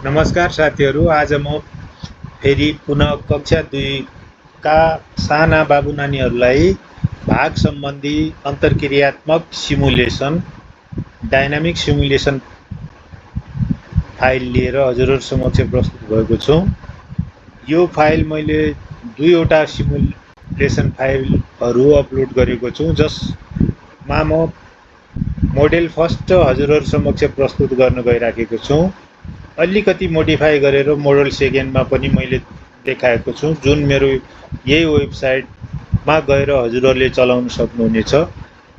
नमस्कार साथीहरू, आज म फेरि पुनः कक्षा 2 का साना बाबु नानीहरूलाई भाग सम्बन्धी अन्तर्क्रियात्मक सिमुलेसन डाइनामिक सिमुलेसन फाइल लिएर हजुरहरू समक्ष प्रस्तुत भएको छु। यो फाइल मैले दुईवटा सिमुलेसन फाइलहरू अपलोड गरेको छु, जसमा म मोडेल फर्स्ट हजुरहरू समक्ष प्रस्तुत गर्न गइराखेको छु। अलिकति मोडिफाई गरेर मोडल सेकेन्डमा पनि मैले देखाएको छु, जुन मेरो यही वेबसाइटमा गएर हजुरहरूले चलाउन सक्नुहुनेछ।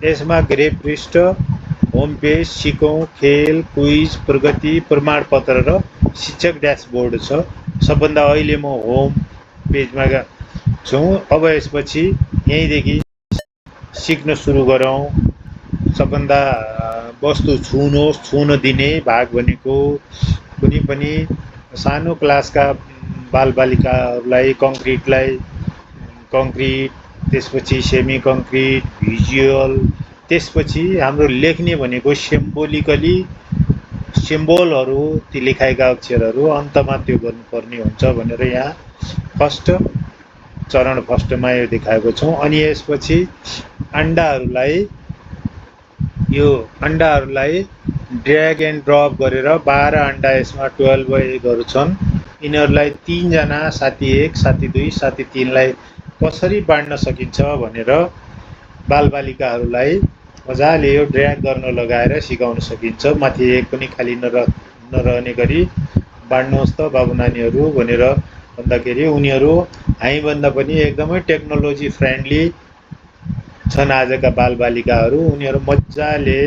यसमा गृह पृष्ठ, होम पेज, सिकौँ, खेल, क्विज, प्रगति, प्रमाणपत्र र शिक्षक ड्यासबोर्ड छ। सबभन्दा अहिले म होम पेजमा छु। अब यसपछि यहीँदेखि सिक्न सुरु गरौँ। सबभन्दा वस्तु छुन दिने भाग भनेको कुनै पनि सानो क्लासका बालबालिकाहरूलाई कङ्क्रिट, त्यसपछि सेमी कङ्क्रिट, भिजुअल, त्यसपछि हाम्रो लेख्ने भनेको सिम्बोलहरू, ती लेखाएका अक्षरहरू अन्तमा त्यो गर्नुपर्ने हुन्छ भनेर यहाँ चरण फर्स्टमा यो देखाएको छौँ। अनि यसपछि अन्डाहरूलाई ड्र्याग एन्ड ड्रप गरेर 12 अन्डा, यसमा 12 एगहरू छन्। यिनीहरूलाई 3 जना साथी 1, साथी 2, साथी 3 लाई कसरी बाँड्न सकिन्छ भनेर बालबालिकाहरूलाई मजाले यो ड्र्याग गर्न लगाएर सिकाउन सकिन्छ। माथि एक पनि खाली नरहने गरी बाँड्नुहोस् त बाबु नानीहरू भनेर भन्दाखेरि उनीहरू हामीभन्दा पनि एकदमै टेक्नोलोजी फ्रेन्डली छन्। आजका बालबालिकाहरू उनीहरू मजाले